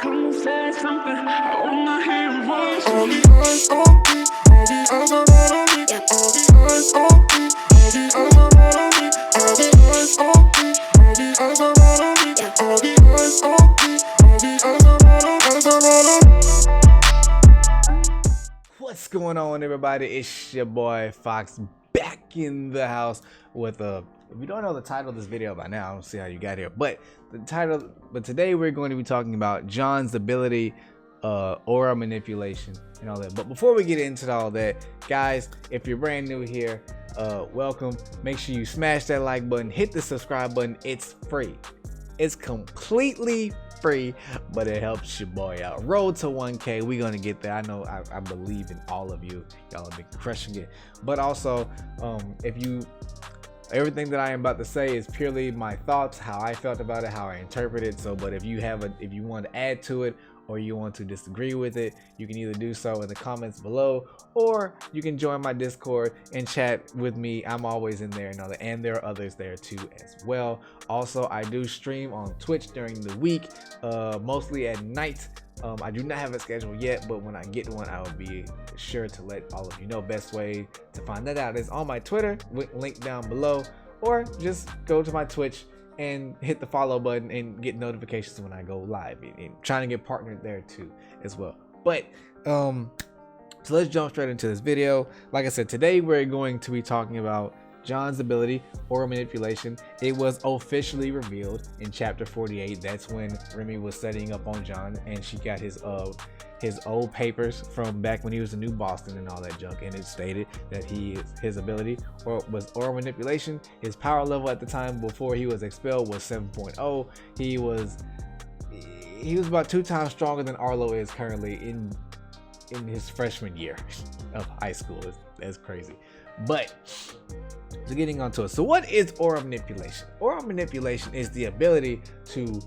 Come and say something. I wanna hear your voice. All the eyes on me, all the eyes are all on me. All the eyes on me, all the eyes are all on me. All the eyes on me, all the eyes are all on me. All the eyes on me, all the eyes are all on me. What's going on, everybody? It's your boy Fox back in the house with if you don't know the title of this video by now, I don't see how you got here, but today we're going to be talking about John's ability, aura manipulation and all that. But before we get into all that, guys, if you're brand new here, welcome. Make sure you smash that like button, hit the subscribe button. It's free. It's completely free, but it helps your boy out. Road to 1K, we're gonna get there. I know, I believe in all of you. Y'all have been crushing it. But also, everything that I am about to say is purely my thoughts, how I felt about it, how I interpret it. So, but if you want to add to it, or you want to disagree with it, you can either do so in the comments below, or you can join my Discord and chat with me. I'm always in there and all that, and there are others there too as well. Also, I do stream on Twitch during the week, mostly at night. I do not have a schedule yet, but when I get one, I will be sure to let all of you know. Best way to find that out is on my Twitter, link down below, or just go to my Twitch and hit the follow button and get notifications when I go live, and trying to get partnered there too as well. But so let's jump straight into this video. Like I said, today we're going to be talking about John's ability, aura manipulation. It was officially revealed in chapter 48. That's when Remy was setting up on John, and she got his old papers from back when he was in New Boston and all that junk, and it stated that his ability was aura manipulation. His power level at the time before he was expelled was 7.0. He was about 2 times stronger than Arlo is currently in his freshman year of high school. That's crazy. But so getting onto it, so what is aura manipulation? Aura manipulation is the ability to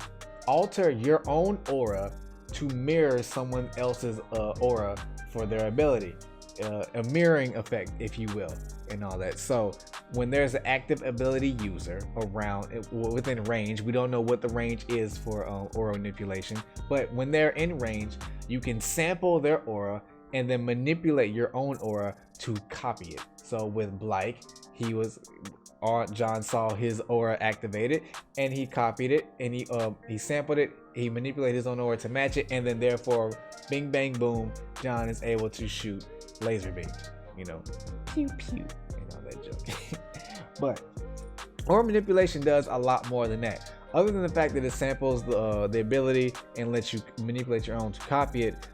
alter your own aura to mirror someone else's aura for their ability, a mirroring effect, if you will, and all that. So when there's an active ability user around within range, we don't know what the range is for aura manipulation, but when they're in range, you can sample their aura and then manipulate your own aura to copy it. So with Blake, John saw his aura activated, and he copied it, and he sampled it, he manipulated his own aura to match it, and then therefore, bing bang boom, John is able to shoot laser beams, pew pew, and all that junk. But aura manipulation does a lot more than that. Other than the fact that it samples the ability and lets you manipulate your own to copy it,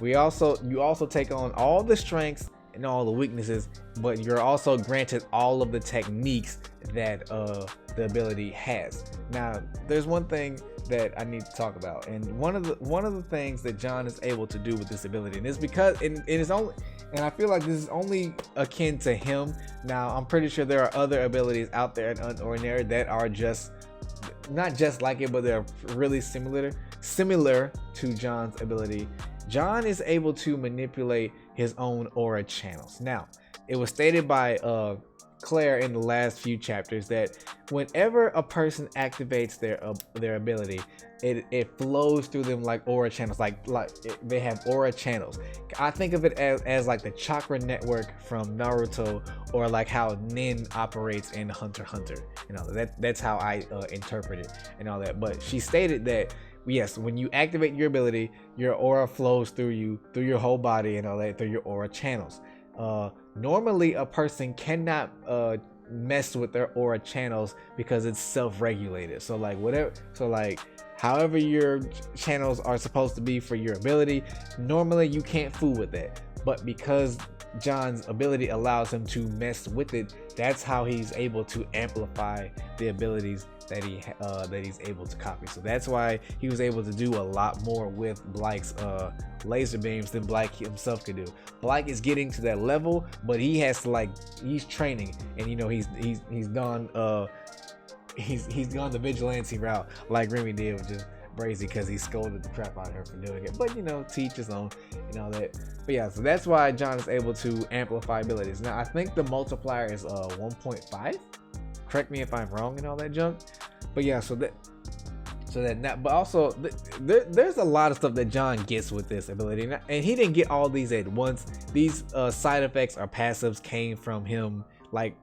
you also take on all the strengths and all the weaknesses, but you're also granted all of the techniques that the ability has. Now, there's one thing that I need to talk about, and one of the things that John is able to do with this ability, and it's because it is only, and I feel like this is only akin to him. Now, I'm pretty sure there are other abilities out there in Unordinary that are not just like it, but they're really similar to John's ability. John is able to manipulate his own aura channels. Now, it was stated by Claire in the last few chapters that whenever a person activates their ability, it flows through them like aura channels, like they have aura channels. I think of it as like the chakra network from Naruto, or like how Nin operates in Hunter x Hunter. That's how I interpret it and all that. But she stated that yes, when you activate your ability, your aura flows through your whole body and all that, through your aura channels. Normally, a person cannot mess with their aura channels because it's self-regulated. So however your channels are supposed to be for your ability, normally you can't fool with that. But because John's ability allows him to mess with it, that's how he's able to amplify the abilities that he's able to copy. So that's why he was able to do a lot more with Blake's laser beams than Blake himself could do. Blake is getting to that level, but he has to he's training, and he's gone the vigilante route like Remy did, which is crazy because he scolded the crap out of her for doing it. But teach his own and all that. But yeah, so that's why John is able to amplify abilities. Now I think the multiplier is 1.5. Correct me if I'm wrong and all that junk. But yeah, so So that not, but also there's a lot of stuff that John gets with this ability, and he didn't get all these at once. These side effects or passives came from him, like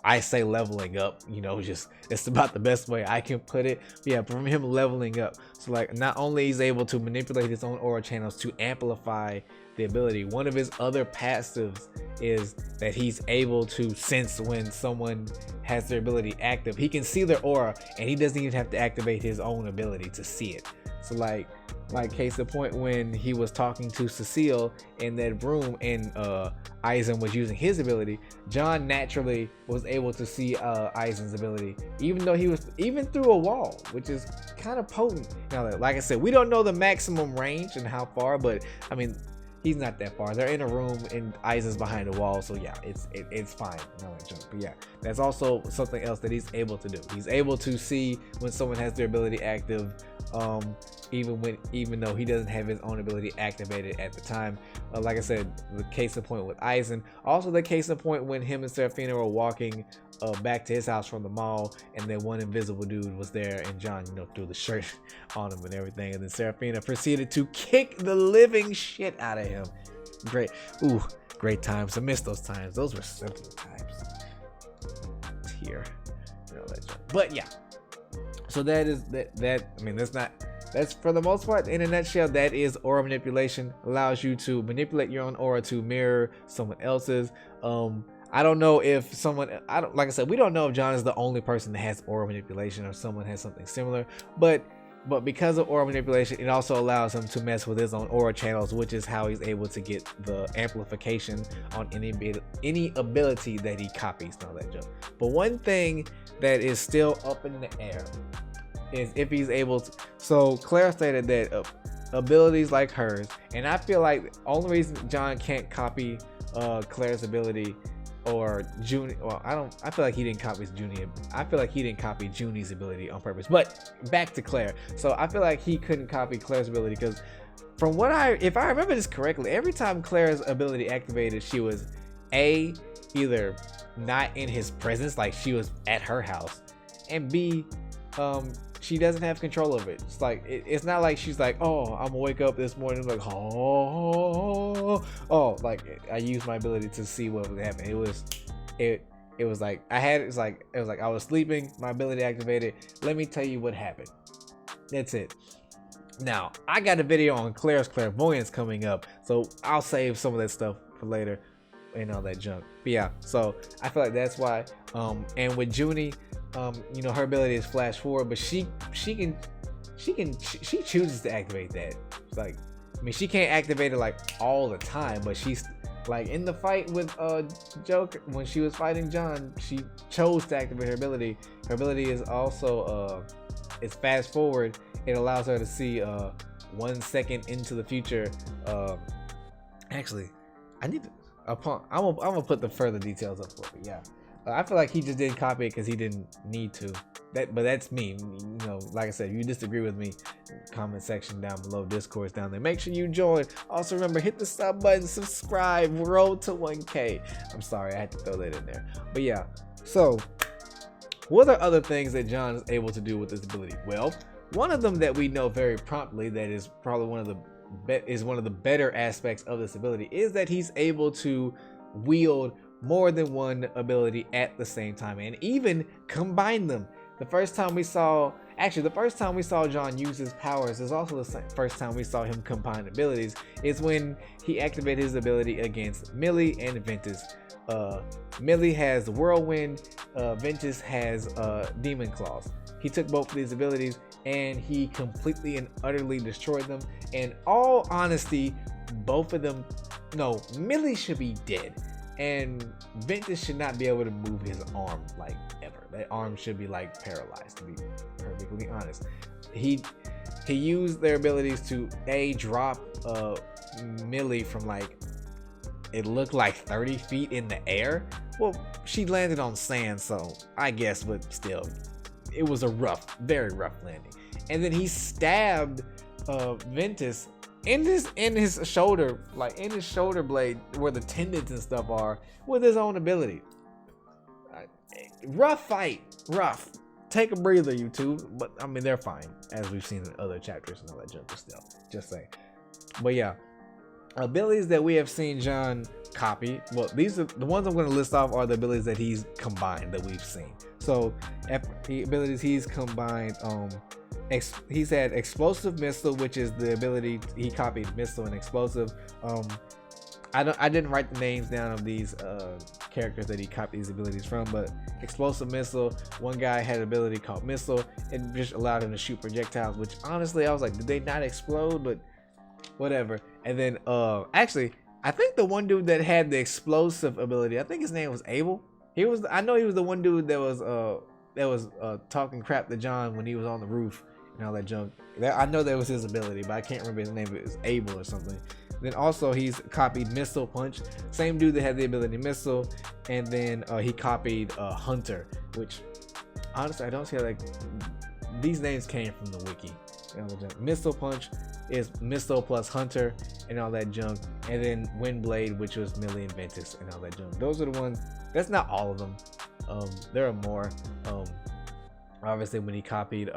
I say leveling up, you know, just it's about the best way I can put it. But yeah, from him leveling up. So like not only he's able to manipulate his own aura channels to amplify the ability, one of his other passives is that he's able to sense when someone has their ability active. He can see their aura and he doesn't even have to activate his own ability to see it. So like case in point, when he was talking to Cecile in that room and Aizen was using his ability, John naturally was able to see Aizen's ability, even though he was through a wall, which is kind of potent. Now, like I said, we don't know the maximum range and how far, but I mean, he's not that far. They're in a room and Aizen's behind a wall, so yeah, it's fine. No joke. But yeah, that's also something else that he's able to do. He's able to see when someone has their ability active, even though he doesn't have his own ability activated at the time. Like I said, the case in point with Aizen. Also the case in point when him and Seraphina were walking back to his house from the mall, and then one invisible dude was there, and John, you know, threw the shirt on him and everything, and then Seraphina proceeded to kick the living shit out of him. Great times. I miss those times. Those were simpler times. Here, you know, but yeah. So that is that. I mean, that's for the most part, in a nutshell, that is aura manipulation. Allows you to manipulate your own aura to mirror someone else's. I don't know if like I said, we don't know if John is the only person that has aura manipulation or someone has something similar, but because of aura manipulation, it also allows him to mess with his own aura channels, which is how he's able to get the amplification on any ability that he copies. Now that joke. But one thing that is still up in the air is if he's able to. So Claire stated that abilities like hers, and I feel like the only reason John can't copy Claire's ability or Junie, well, I feel like he didn't copy Junie. I feel like he didn't copy Junie's ability on purpose. But back to Claire. So I feel like he couldn't copy Claire's ability because from what if I remember this correctly, every time Claire's ability activated, she was either not in his presence, like she was at her house, and B, she doesn't have control of it. It's like it's not like she's like, oh, I'm gonna wake up this morning like, like I used my ability to see what would happen. It was like I was sleeping, my ability activated. Let me tell you what happened. That's it. Now I got a video on Claire's clairvoyance coming up, so I'll save some of that stuff for later and all that junk. But yeah, so I feel like that's why. And with Junie, you know, her ability is flash forward, but she chooses to activate that. It's like, I mean, she can't activate it like all the time, but she's like in the fight with Joker when she was fighting John, she chose to activate her ability. Her ability is also it's fast forward. It allows her to see 1 second into the future. Actually, I'm gonna put the further details up for it. Yeah. I feel like he just didn't copy it because he didn't need to. But that's me. You know, like I said, if you disagree with me, comment section down below, Discord's down there. Make sure you join. Also remember, hit the sub button, subscribe, road to 1K. I'm sorry, I had to throw that in there. But yeah, so what are other things that John is able to do with this ability? Well, one of them that we know very promptly that is probably one of the better aspects of this ability is that he's able to wield more than one ability at the same time and even combine them. The first time we saw John use his powers is also the first time we saw him combine abilities, is when he activated his ability against Millie and Ventus. Millie has Whirlwind, Ventus has Demon Claws. He took both of these abilities and he completely and utterly destroyed them. In all honesty, both of them, no, Millie should be dead. And Ventus should not be able to move his arm like ever. That arm should be like paralyzed, to be perfectly honest. He used their abilities to drop Millie from like, it looked like 30 feet in the air. Well, she landed on sand, so I guess, but still, it was a very rough landing. And then he stabbed Ventus in his shoulder, like in his shoulder blade where the tendons and stuff are, with his own ability. Rough fight, rough. take a breather, YouTube. But I mean, they're fine, as we've seen in other chapters and all that junk still. Just saying. But yeah, abilities that we have seen John copy. Well, these are the ones I'm going to list off are the abilities that he's combined that we've seen. So the abilities he's combined, he's had explosive missile, which is the ability he copied missile and explosive. I didn't write the names down of these characters that he copied these abilities from, but explosive missile, one guy had an ability called missile. It just allowed him to shoot projectiles, which honestly I was like, did they not explode? But whatever. And then actually I think the one dude that had the explosive ability, I think his name was Abel. I know he was the one dude that was talking crap to John when he was on the roof and all that junk. I know that was his ability, but I can't remember his name. It was Abel or something. Then also he's copied Missile Punch, same dude that had the ability Missile, and then he copied Hunter, which honestly I don't see how, like, these names came from the wiki. You know, Missile Punch is Missile plus Hunter and all that junk, and then Windblade, which was Millie and Ventus and all that junk. Those are the ones. That's not all of them. There are more. Obviously when he copied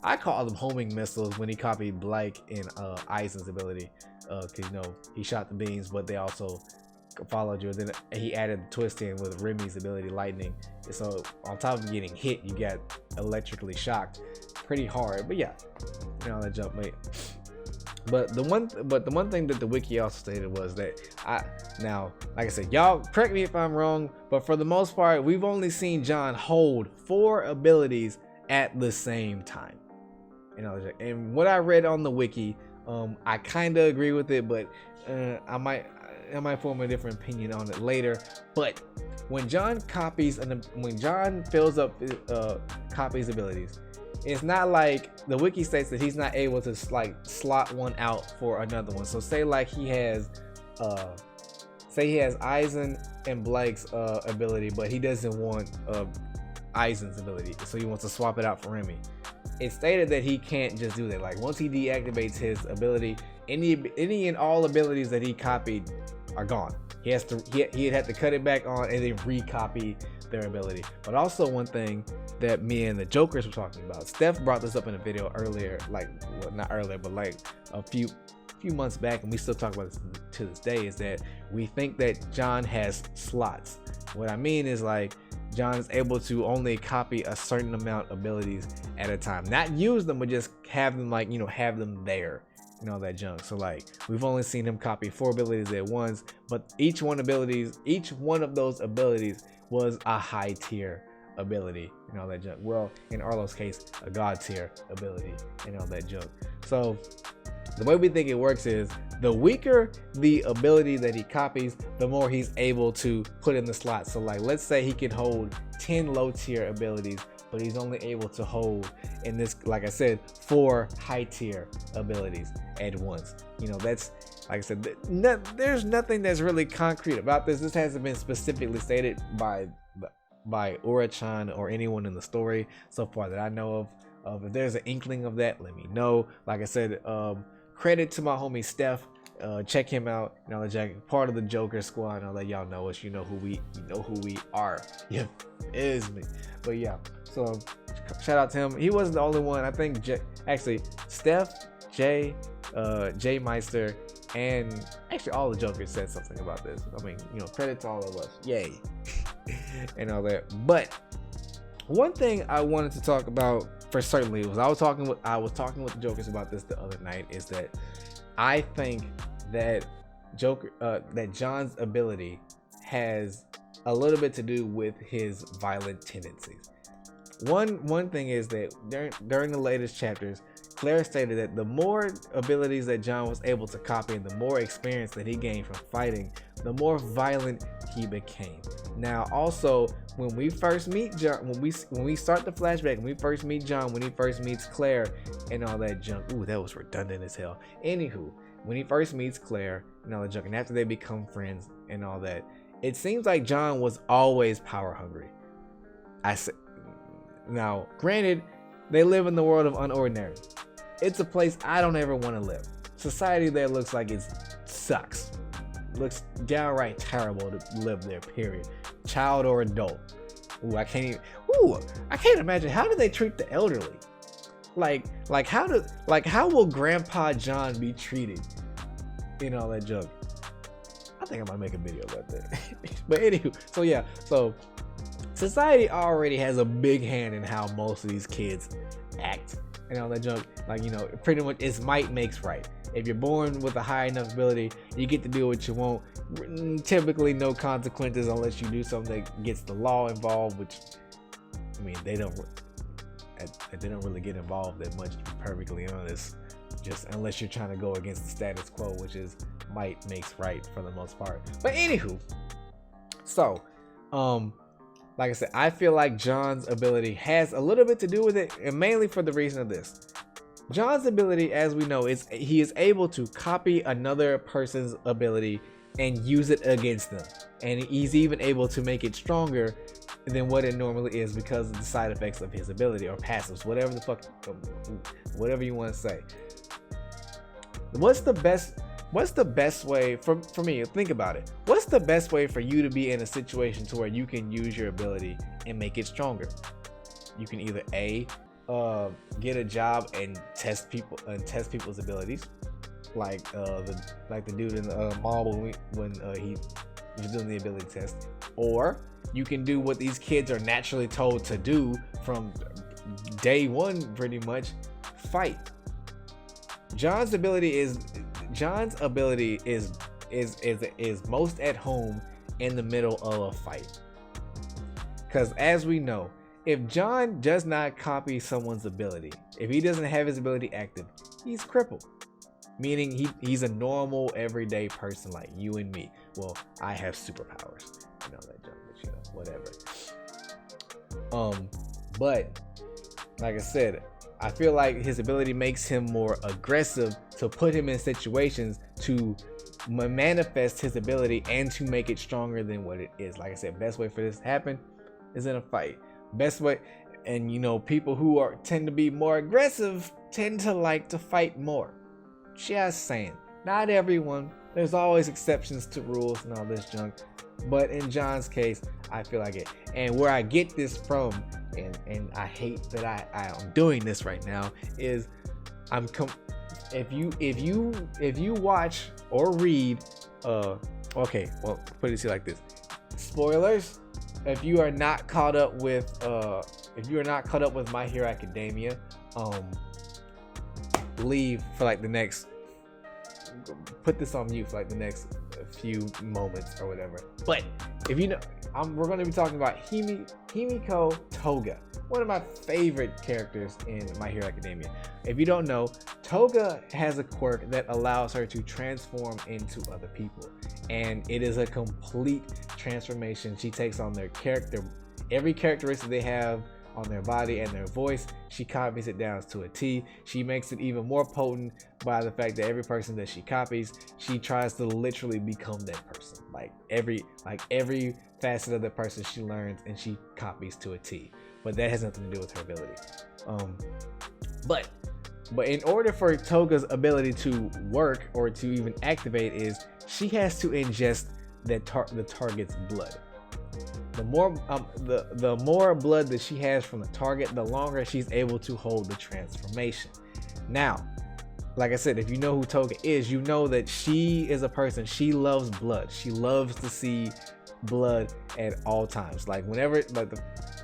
I call them homing missiles when he copied Blake and Eisen's ability, because you know he shot the beams, but they also followed you. And then he added the twist in with Remy's ability, lightning. So on top of getting hit, you got electrically shocked pretty hard. But yeah, you know that jump, mate. But the one thing that the wiki also stated was that now, like I said, y'all correct me if I'm wrong, but for the most part, we've only seen John hold 4 abilities at the same time. You know, and what I read on the wiki, I kind of agree with it, but I might form a different opinion on it later. But when John copies when John fills up copies abilities, it's not like the wiki states that he's not able to like slot one out for another one. So say like he has Eisen and Blake's ability, but he doesn't want Eisen's ability, so he wants to swap it out for Remy. It stated that he can't just do that. Like once he deactivates his ability, any and all abilities that he copied are gone. He'd have to cut it back on and then recopy their ability. But also one thing that me and the Jokers were talking about, Steph brought this up in a video earlier, like, well, not earlier, but like a few months back, and we still talk about this to this day, is that we think that John has slots. What I mean is, like, John is able to only copy a certain amount of abilities at a time, not use them, but just have them, like, you know, have them there and all that junk. So like we've only seen him copy 4 abilities at once, but each one of those abilities was a high tier ability and all that junk. Well, in Arlo's case, a god tier ability and all that junk. So the way we think it works is the weaker the ability that he copies, the more he's able to put in the slot. So like, let's say he can hold 10 low tier abilities, but he's only able to hold, in this, like I said, 4 high tier abilities at once. You know, that's, like I said, there's nothing that's really concrete about this. This hasn't been specifically stated by Uru-chan or anyone in the story so far that I know of. If there's an inkling of that, let me know. Like I said, credit to my homie Steph. Check him out. You know, Jack, part of the Joker squad. I'll let y'all know us. You know who we are. Yeah, it is me. But yeah, so shout out to him. He wasn't the only one. I think actually Steph, Jay Meister, and actually all the Jokers said something about this. I mean, you know, credit to all of us. Yay. And all that. But one thing I wanted to talk about for certainly was I was talking with the Jokers about this the other night, is that I think that John's ability has a little bit to do with his violent tendencies. One thing is that during the latest chapters, Claire stated that the more abilities that John was able to copy and the more experience that he gained from fighting, the more violent he became. Now, also, when we first meet John, when we start the flashback, when we first meet John, when he first meets Claire and all that junk. Ooh, that was redundant as hell. Anywho, when he first meets Claire and all that junk, and after they become friends and all that, it seems like John was always power hungry. Now, granted, they live in the world of Unordinary. It's a place I don't ever want to live. Society there looks like it sucks. Looks downright terrible to live there, period. Child or adult. Ooh, I can't even. Ooh, I can't imagine, how do they treat the elderly? How will Grandpa John be treated in all that junk? I think I might make a video about that. But anywho, so yeah, so society already has a big hand in how most of these kids act and all that junk. Like, you know, pretty much it's might makes right. If you're born with a high enough ability, you get to do what you want. Typically no consequences unless you do something that gets the law involved, which, I mean, they don't really get involved that much, to be perfectly honest, just unless you're trying to go against the status quo, which is might makes right for the most part. But anywho, so like I said, I feel like John's ability has a little bit to do with it, and mainly for the reason of this. John's ability, as we know, is he is able to copy another person's ability and use it against them, and he's even able to make it stronger than what it normally is because of the side effects of his ability or passives, whatever the fuck, whatever you want to say. What's the best way for me? Think about it. What's the best way for you to be in a situation to where you can use your ability and make it stronger? You can either get a job and test people's abilities, like the dude in the mall when he was doing the ability test, or you can do what these kids are naturally told to do from day one, pretty much, fight. John's ability is most at home in the middle of a fight, because as we know, if John does not copy someone's ability, if he doesn't have his ability active, he's crippled, meaning he's a normal everyday person like you and me. Well, I have superpowers, you know that joke, but you know, whatever. But like I said, I feel like his ability makes him more aggressive to put him in situations to manifest his ability and to make it stronger than what it is. Like I said, best way for this to happen is in a fight. Best way, and you know, people who tend to be more aggressive tend to like to fight more. Just saying, not everyone. There's always exceptions to rules and all this junk. But in John's case, I feel like it. And where I get this from, and I hate that I'm doing this right now, is if you watch or read, okay, well, put it like this. Spoilers. If you are not caught up with My Hero Academia, leave for like the next, put this on mute for like the next few moments or whatever. But if you know, we're going to be talking about Himiko Toga, one of my favorite characters in My Hero Academia. If you don't know, Toga has a quirk that allows her to transform into other people, and it is a complete transformation. She takes on their character, every characteristic they have on their body and their voice. She copies it down to a T. She makes it even more potent by the fact that every person that she copies, she tries to literally become that person. Like every facet of the person she learns and she copies to a T. But that has nothing to do with her ability. But in order for Toga's ability to work or to even activate, is she has to ingest the target's blood. The more blood that she has from the target, the longer she's able to hold the transformation. Now, like I said, if you know who Toga is, you know that she is a person, she loves blood. She loves to see blood at all times. Like whenever,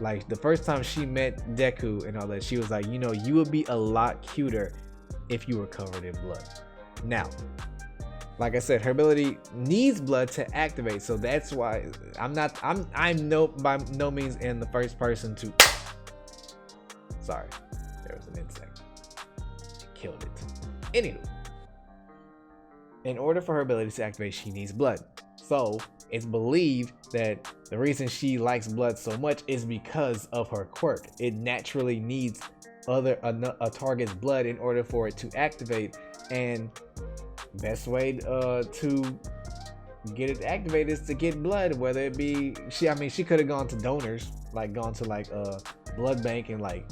like the first time she met Deku and all that, she was like, you know, you would be a lot cuter if you were covered in blood. Now, like I said, her ability needs blood to activate, so that's why I'm by no means in the first person to. Sorry, there was an insect. She killed it. Anywho, in order for her ability to activate, she needs blood. So it's believed that the reason she likes blood so much is because of her quirk. It naturally needs a target's blood in order for it to activate, and best way to get it activated is to get blood. Whether it be she could have gone to donors, like gone to like a blood bank and like,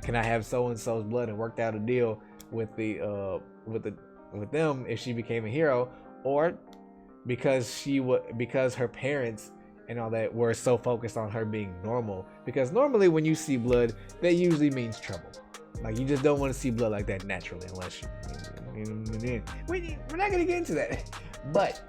can I have so and so's blood, and worked out a deal with them if she became a hero, or because her parents and all that, we're so focused on her being normal, because normally when you see blood, that usually means trouble. Like, you just don't want to see blood like that naturally, unless we're not gonna get into that. But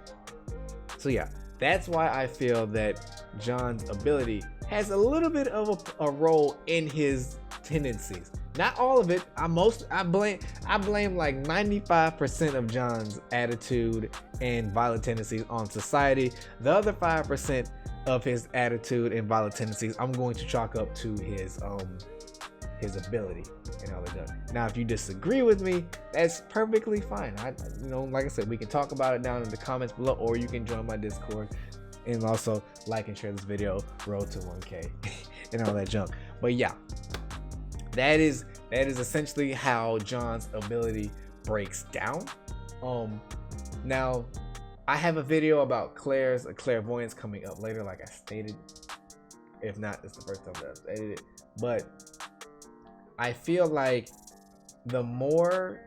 so yeah, that's why I feel that John's ability has a little bit of a role in his tendencies. Not all of it. I blame like 95% of John's attitude and violent tendencies on society. The other 5% of his attitude and violent tendencies, I'm going to chalk up to his ability and all that. Now, if you disagree with me, that's perfectly fine. Like I said, we can talk about it down in the comments below, or you can join my Discord, and also like and share this video. Road to 1K and all that junk. But yeah, that is essentially how John's ability breaks down. Now I have a video about Claire's clairvoyance coming up later, like I stated. If not, it's the first time that I've stated it. But I feel like the more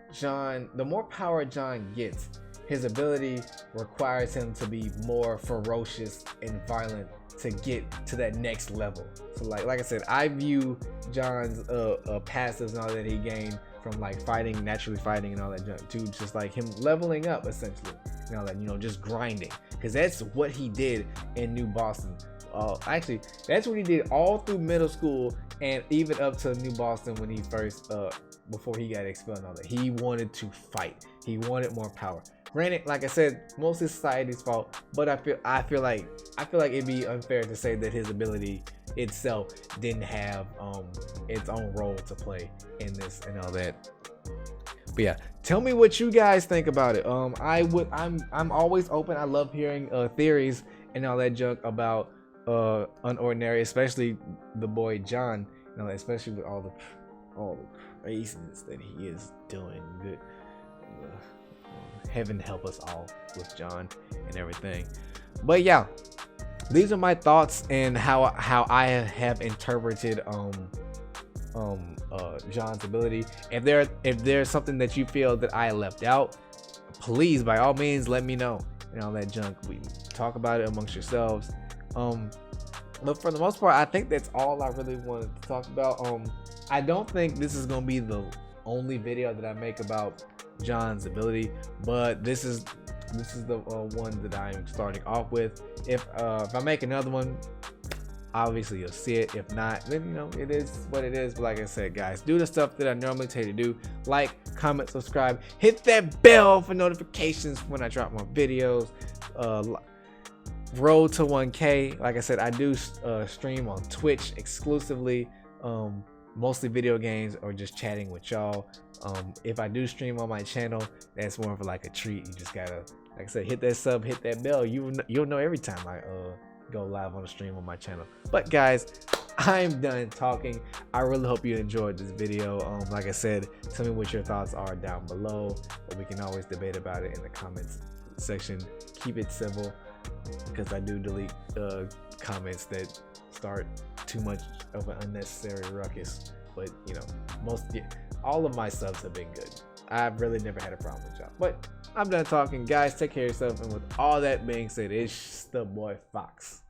power John gets, his ability requires him to be more ferocious and violent to get to that next level. So like I said, I view John's passives and all that he gained from like naturally fighting and all that junk, to just like him leveling up essentially, just grinding, because that's what he did in New Boston. Actually, that's what he did all through middle school and even up to New Boston when he first before he got expelled and all that. He wanted to fight. He wanted more power. Granted, like I said, mostly society's fault, but I feel like it'd be unfair to say that his ability itself didn't have its own role to play in this and all that. But yeah, tell me what you guys think about it. I'm always open. I love hearing theories and all that junk about Unordinary, especially the boy John, especially with all the craziness that he is doing. Good. Heaven help us all with John and everything. But yeah, these are my thoughts and how I have interpreted John's ability. If there's something that you feel that I left out, please by all means let me know and all that junk. We talk about it amongst yourselves. But for the most part, I think that's all I really wanted to talk about. I don't think this is gonna be the only video that I make about John's ability, but this is the one that I'm starting off with. If I make another one, obviously you'll see it. If not, then it is what it is. But like I said, guys, do the stuff that I normally tell you to do: like, comment, subscribe, hit that bell for notifications when I drop more videos. Road to 1K. Like I said, I do stream on Twitch exclusively, mostly video games or just chatting with y'all. If I do stream on my channel, that's more of like a treat. You just gotta, like I said, hit that sub, hit that bell. You'll know every time I go live on a stream on my channel. But guys, I'm done talking. I really hope you enjoyed this video. Like I said, tell me what your thoughts are down below, but we can always debate about it in the comments section. Keep it civil, because I do delete comments that start too much of an unnecessary ruckus. But all of my subs have been good. I've really never had a problem with y'all. But I'm done talking, guys. Take care of yourself, and with all that being said, it's the boy Fox.